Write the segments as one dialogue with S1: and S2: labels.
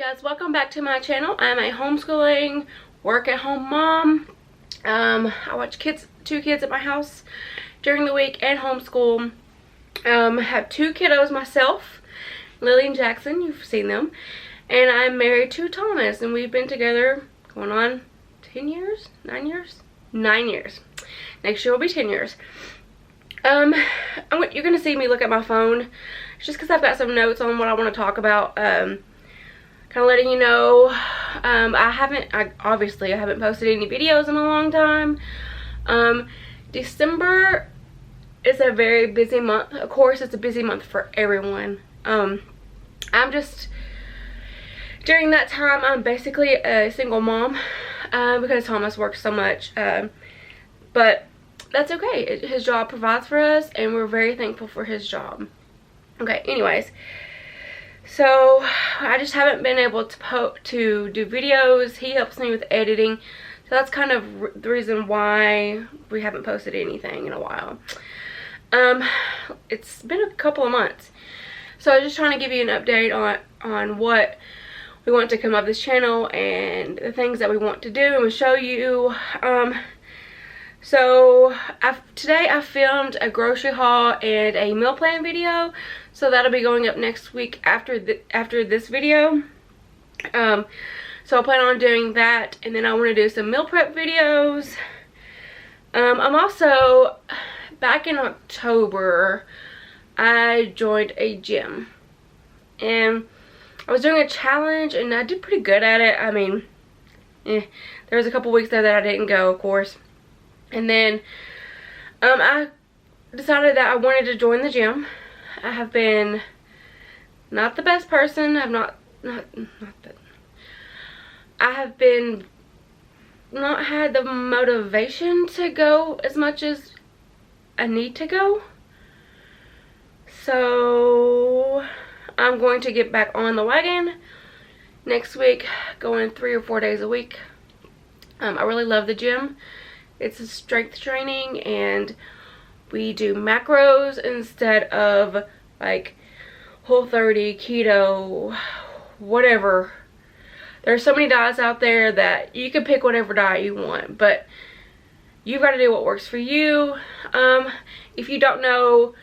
S1: guys, welcome back to my channel. I'm a homeschooling, work at home mom. I watch two kids at my house during the week and homeschool. Have two kiddos myself, Lily and Jackson, you've seen them. And I'm married to Thomas, and we've been together going on 10 years? 9 years? 9 years. Next year will be 10 years. You're gonna see me look at my phone. It's just because I've got some notes on what I want to talk about. Kind of letting you know, I obviously haven't posted any videos in a long time. December is a very busy month. Of course, it's a busy month for everyone. During that time, I'm basically a single mom because Thomas works so much. But that's okay. His job provides for us, and we're very thankful for his job. Okay, anyways. So I just haven't been able to do videos. He helps me with editing. So that's kind of the reason why we haven't posted anything in a while. It's been a couple of months. So I was just trying to give you an update on what we want to come up this channel and the things that we want to do and show you. So today I filmed a grocery haul and a meal plan video, so that'll be going up next week after this video. So I plan on doing that, and then I want to do some meal prep videos. I'm also, back in October, I joined a gym, and I was doing a challenge, and I did pretty good at it. I mean, there was a couple weeks there that I didn't go, of course. And then I decided that I wanted to join the gym. I have been not the best person. I have been not had the motivation to go as much as I need to go. So I'm going to get back on the wagon next week, going 3 or 4 days a week. I really love the gym. It's a strength training, and we do macros instead of like Whole30, keto, whatever. There's so many diets out there that you can pick whatever diet you want, but you've got to do what works for you. If you don't know,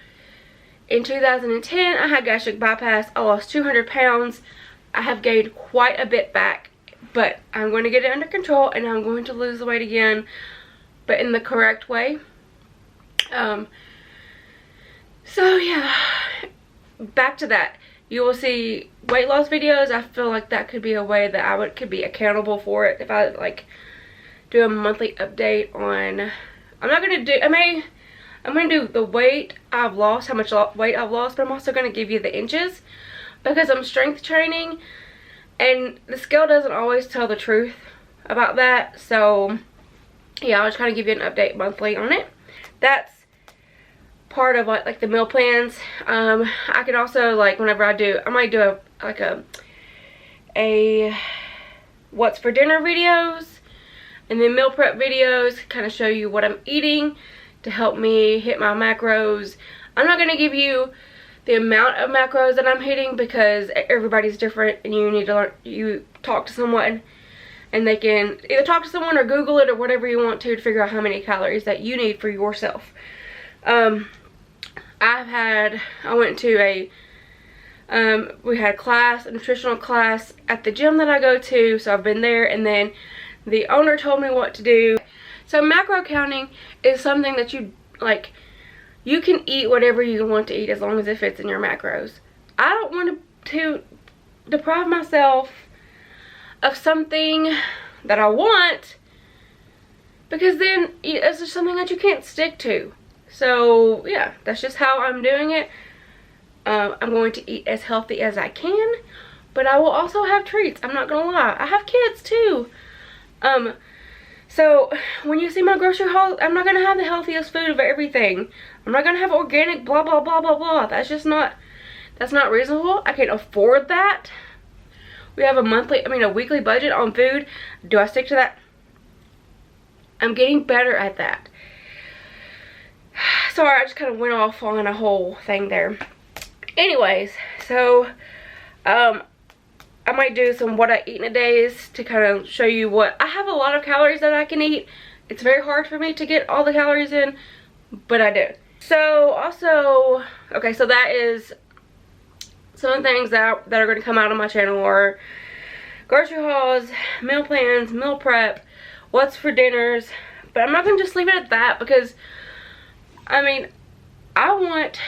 S1: in 2010 I had gastric bypass. I lost 200 pounds. I have gained quite a bit back, but I'm going to get it under control, and I'm going to lose the weight again, but in the correct way. So yeah, back to that. You will see weight loss videos. I feel like that could be a way that I could be accountable for it. If I like do a monthly update on, I'm gonna do the weight I've lost, how much weight I've lost, but I'm also gonna give you the inches, because I'm strength training and the scale doesn't always tell the truth about that. So yeah, I'll just kind of give you an update monthly on it. That's part of what, like, the meal plans. I could also, like, whenever I might do a what's for dinner videos, and then meal prep videos, kind of show you what I'm eating to help me hit my macros. I'm not going to give you the amount of macros that I'm hitting, because everybody's different, and you need to learn, you talk to someone, and they can either talk to someone or Google it or whatever you want to figure out how many calories that you need for yourself. I went to we had a nutritional class at the gym that I go to, so I've been there, and then the owner told me what to do. So macro counting is something that you can eat whatever you want to eat as long as it fits in your macros. I don't want to deprive myself of something that I want, because then it's just something that you can't stick to. So yeah, that's just how I'm doing it. I'm going to eat as healthy as I can, but I will also have treats. I'm not gonna lie, I have kids too. So when you see my grocery haul, I'm not gonna have the healthiest food of everything. I'm not gonna have organic blah blah blah blah blah. That's not reasonable. I can't afford that. We have a weekly budget on food. Do I stick to that? I'm getting better at that. Sorry, I just kind of went off on a whole thing there. Anyways, so I might do some what I eat in a days to kind of show you what, I have a lot of calories that I can eat. It's very hard for me to get all the calories in, but I do. So also, okay, so that is some of the things that are going to come out on my channel are grocery hauls, meal plans, meal prep, what's for dinners. But I'm not going to just leave it at that, because I mean, I want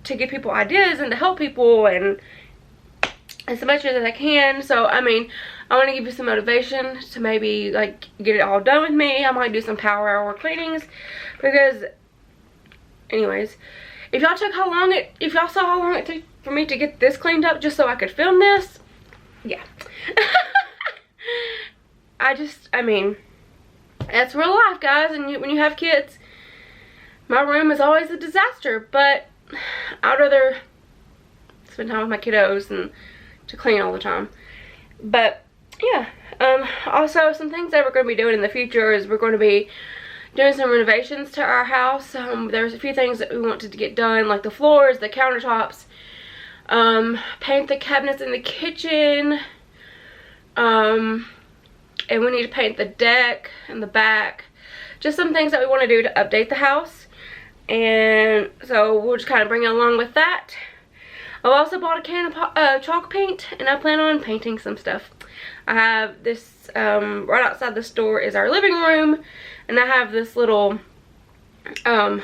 S1: to give people ideas and to help people and as much as I can. So I mean, I want to give you some motivation to maybe like get it all done with me. I might do some power hour cleanings, because anyways, if y'all saw how long it took for me to get this cleaned up just so I could film this, yeah. I mean, that's real life, guys. And when you have kids, my room is always a disaster, but I'd rather spend time with my kiddos and to clean all the time. But yeah, also some things that we're going to be doing in the future is we're going to be doing some renovations to our house. There's a few things that we wanted to get done, like the floors, the countertops, paint the cabinets in the kitchen, and we need to paint the deck and the back. Just some things that we want to do to update the house. And so we'll just kind of bring it along with that. I've also bought a can of chalk paint, and I plan on painting some stuff. I have this, right outside the store is our living room, and I have this little thing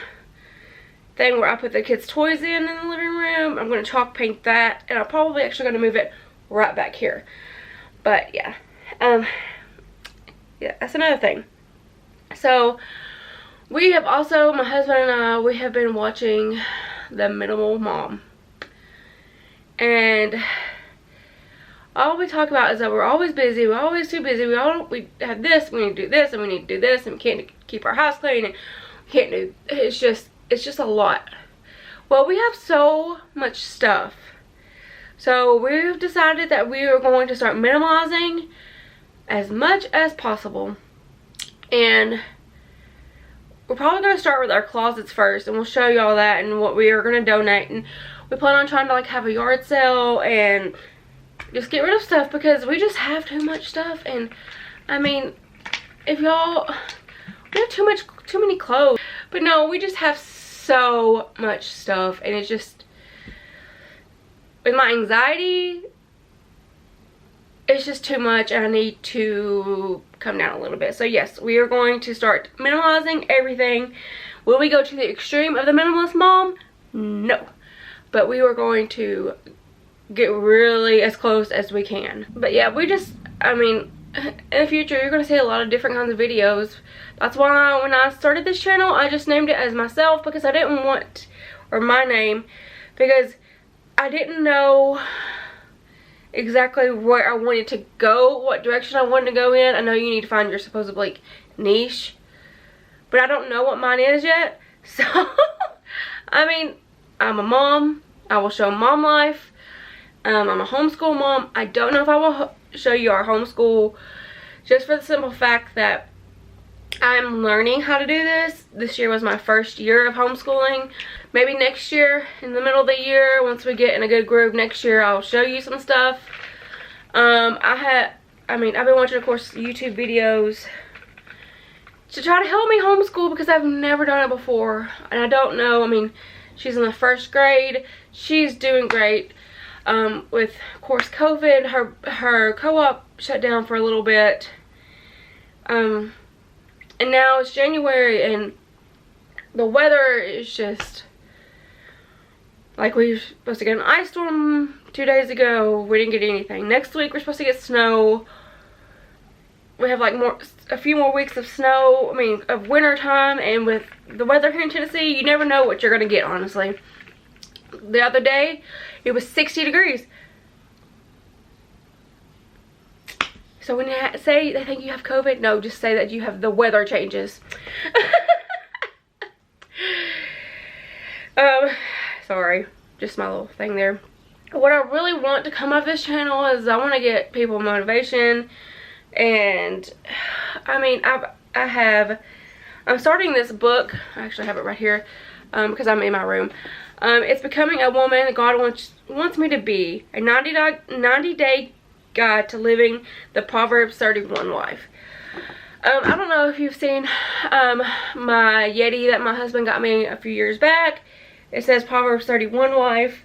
S1: where I put the kids' toys in the living room. I'm going to chalk paint that, and I'm probably actually going to move it right back here. But yeah, yeah, that's another thing. So we have also, my husband and I, we have been watching The Minimal Mom. And all we talk about is that we're always busy, we're always too busy, we have this, we need to do this, and we need to do this, and we can't keep our house clean, and we can't do, it's just a lot. Well, we have so much stuff. So we've decided that we are going to start minimalizing as much as possible. And we're probably going to start with our closets first, and we'll show you all that and what we are going to donate. And we plan on trying to like have a yard sale and just get rid of stuff, because we just have too much stuff. And I mean, if y'all, we have too many clothes. But no, we just have so much stuff, and it's just, with my anxiety, it's just too much, and I need to come down a little bit. So yes, we are going to start minimalizing everything. Will we go to the extreme of the minimalist mom? No. But we are going to get really as close as we can. But yeah, we just, I mean, in the future you're going to see a lot of different kinds of videos. That's why when I started this channel, I just named it as myself, because I didn't want, or my name, because I didn't know exactly where I wanted to go, what direction I wanted to go in. I know you need to find your supposedly niche, but I don't know what mine is yet. So I mean, I'm a mom. I will show mom life. I'm a homeschool mom. I don't know if I will show you our homeschool, just for the simple fact that I'm learning how to do this. This year was my first year of homeschooling. Maybe next year, in the middle of the year, once we get in a good groove next year, I'll show you some stuff. I've been watching, of course, YouTube videos to try to help me homeschool, because I've never done it before. And I don't know, I mean, she's in the 1st grade. She's doing great. With, of course, COVID, her co-op shut down for a little bit. And now it's January, and the weather is just, like, we were supposed to get an ice storm 2 days ago. We didn't get anything. Next week we're supposed to get snow. We have like a few more weeks of snow, of winter time. And with the weather here in Tennessee, you never know what you're gonna get, honestly. The other day it was 60 degrees. So when you say they think you have COVID, no, just say that you have the weather changes. Sorry, just my little thing there. What I really want to come of this channel is I want to get people motivation. And I mean, I'm starting this book. I actually have it right here, because I'm in my room. It's becoming a woman that God wants me to be. A 90-day guide to living the Proverbs 31 life. I don't know if you've seen my Yeti that my husband got me a few years back. It says Proverbs 31 life.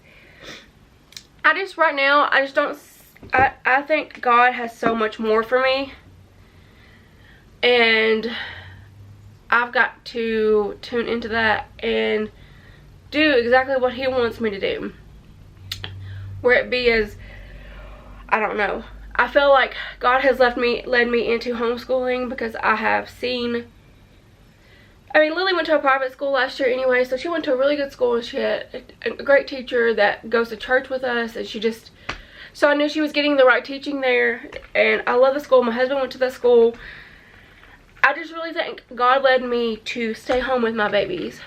S1: Right now, I think God has so much more for me. And I've got to tune into that and do exactly what he wants me to do. Where it be as, I don't know. I feel like God has led me into homeschooling because I have seen, I mean, Lily went to a private school last year anyway, so she went to a really good school. She had a great teacher that goes to church with us, and so I knew she was getting the right teaching there, and I love the school. My husband went to the school. I just really think God led me to stay home with my babies.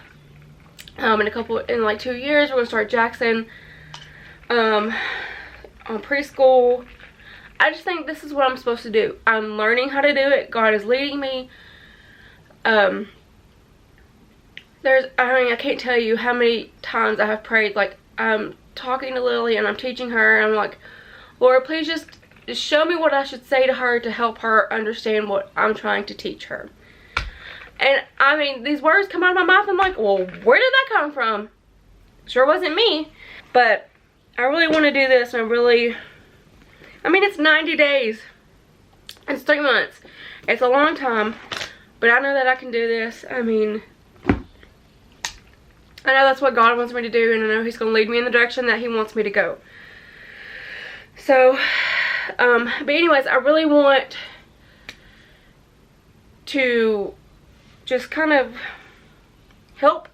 S1: In like 2 years, we're going to start Jackson on preschool. I just think this is what I'm supposed to do. I'm learning how to do it. God is leading me. I can't tell you how many times I have prayed. Like, I'm talking to Lily and I'm teaching her, and I'm like, Lord, please just show me what I should say to her to help her understand what I'm trying to teach her. And I mean, these words come out of my mouth. I'm like, well, where did that come from? Sure wasn't me. But I really want to do this. And I mean, it's 90 days. It's 3 months. It's a long time. But I know that I can do this. I mean, I know that's what God wants me to do. And I know he's going to lead me in the direction that he wants me to go. So, but anyways, I really want to just kind of help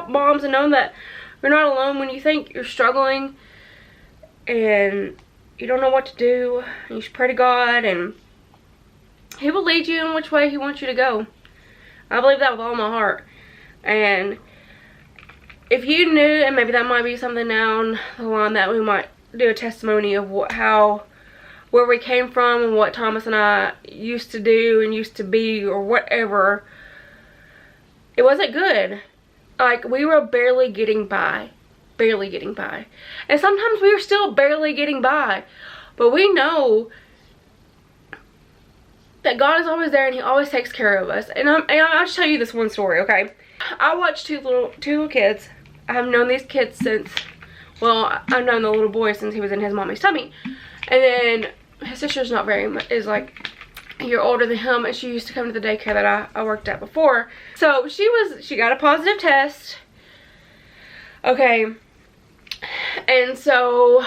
S1: moms and know that you're not alone when you think you're struggling and you don't know what to do. You should pray to God, and he will lead you in which way he wants you to go. I believe that with all my heart. And if you knew, and maybe that might be something down the line that we might do a testimony of where we came from and what Thomas and I used to do and used to be or whatever. It wasn't good. Like, we were barely getting by. Barely getting by. And sometimes we were still barely getting by. But we know that God is always there and he always takes care of us. And I'll just tell you this one story, okay? I watched two little kids. I have known these kids since, well, I've known the little boy since he was in his mommy's tummy. And then his sister's not very much, is like a year older than him, and she used to come to the daycare that I worked at before. So she got a positive test. Okay. And so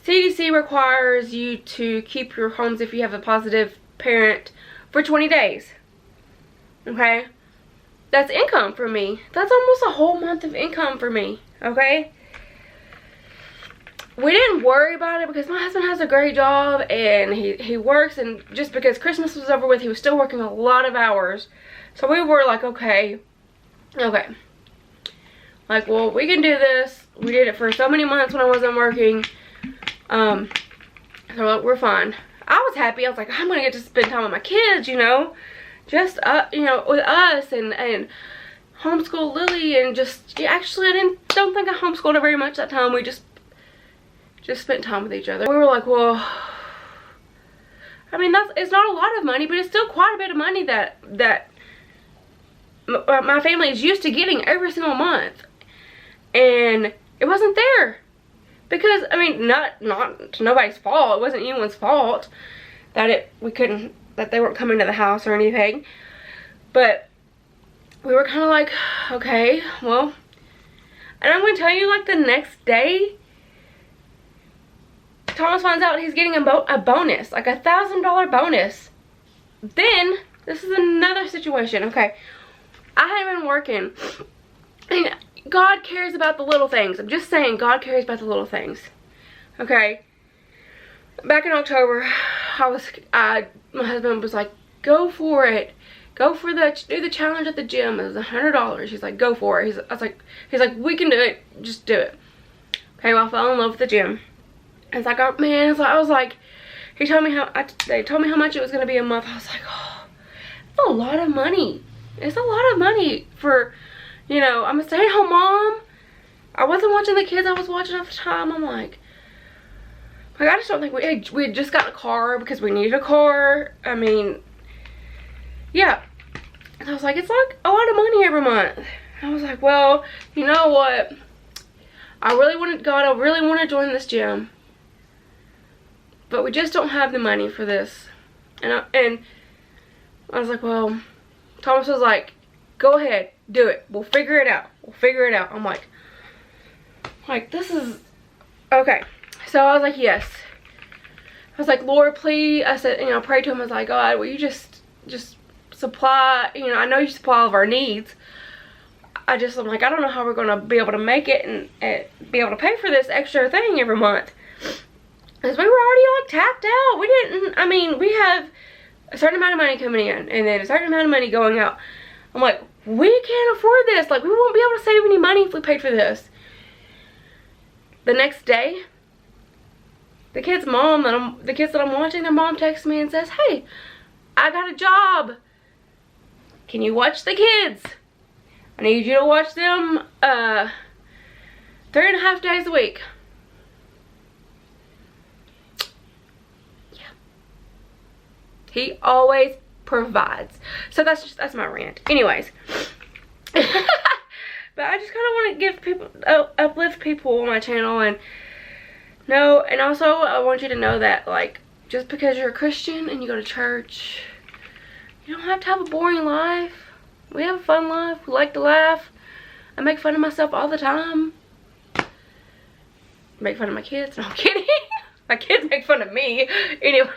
S1: CDC requires you to keep your homes if you have a positive parent for 20 days. Okay? That's income for me. That's almost a whole month of income for me. Okay? We didn't worry about it because my husband has a great job and he works, and just because Christmas was over with, he was still working a lot of hours. So we were like, okay. Like, well, we can do this. We did it for so many months when I wasn't working. So we're fine. I was happy. I was like, I'm gonna get to spend time with my kids, you know, just you know, with us and homeschool Lily, and just actually I don't think I homeschooled her very much that time. We just spent time with each other. We were like, well, I mean, it's not a lot of money, but it's still quite a bit of money that my family is used to getting every single month, and it wasn't there. Because, I mean, not nobody's fault. It wasn't anyone's fault that that they weren't coming to the house or anything. But we were kind of like, okay, well. And I'm going to tell you, like, the next day, Thomas finds out he's getting a bonus. Like, $1,000 bonus. Then, this is another situation. Okay, I had been working. And God cares about the little things. I'm just saying, God cares about the little things. Okay. Back in October, my husband was like, go for it. Do the challenge at the gym. It was $100. He's like, go for it. He's like, we can do it. Just do it. Okay, well, I fell in love with the gym. It's like, oh man, I was like, they told me how much it was going to be a month. I was like, oh, that's a lot of money. It's a lot of money for, you know, I'm a stay-at-home mom. I wasn't watching the kids I was watching at the time. I'm like I just don't think we had just got a car because we needed a car. I mean, yeah. And I was like, it's like a lot of money every month. I was like, well, you know what? I really want to join this gym. But we just don't have the money for this. And I was like, well, Thomas was like, go ahead, do it. We'll figure it out. We'll figure it out. I'm like, this is, okay. So I was like, yes. I was like, Lord, please. I said, I prayed to him. I was like, God, will you just supply, I know you supply all of our needs. I'm like, I don't know how we're going to be able to make it and be able to pay for this extra thing every month. Because we were already like tapped out. We have a certain amount of money coming in and then a certain amount of money going out. I'm like, we can't afford this. Like, we won't be able to save any money if we paid for this. The next day, the kids that I'm watching, their mom texts me and says, hey, I got a job. Can you watch the kids? I need you to watch them 3.5 days a week. Yeah. He always provides. So that's my rant. Anyways. But I just kind of want to give people, uplift people on my channel and also I want you to know that, like, just because you're a Christian and you go to church, you don't have to have a boring life. We have a fun life. We like to laugh. I make fun of myself all the time. Make fun of my kids. No, I'm kidding. My kids make fun of me. Anyways.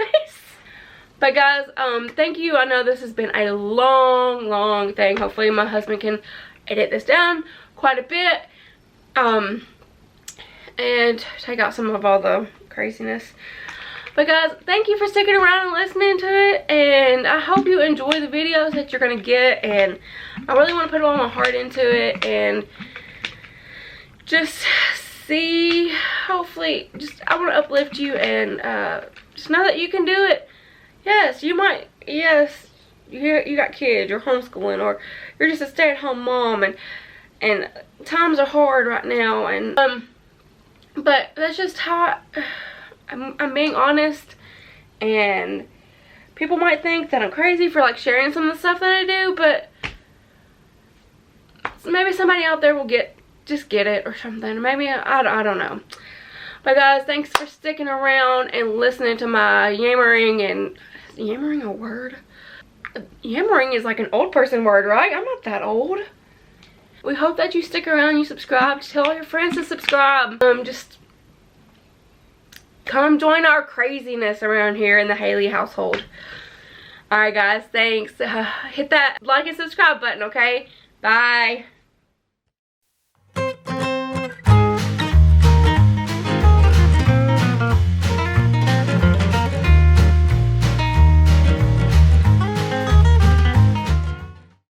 S1: But guys, thank you. I know this has been a long thing. Hopefully my husband can edit this down quite a bit. And take out some of all the craziness. But guys, thank you for sticking around and listening to it. And I hope you enjoy the videos that you're going to get. And I really want to put all my heart into it. And just see, hopefully, I want to uplift you. And just know that you can do it. Yes, you might. Yes, you got kids. You're homeschooling. Or you're just a stay-at-home mom. And times are hard right now. And but that's just how I'm being honest, and people might think that I'm crazy for like sharing some of the stuff that I do, but maybe somebody out there will just get it or something. Maybe I don't know. But guys, thanks for sticking around and listening to my yammering. And is yammering a word? Yammering is like an old person word, right? I'm not that old. We hope that you stick around, you subscribe, tell all your friends to subscribe. Just come join our craziness around here in the Haley household. Alright guys, thanks. Hit that like and subscribe button, okay? Bye.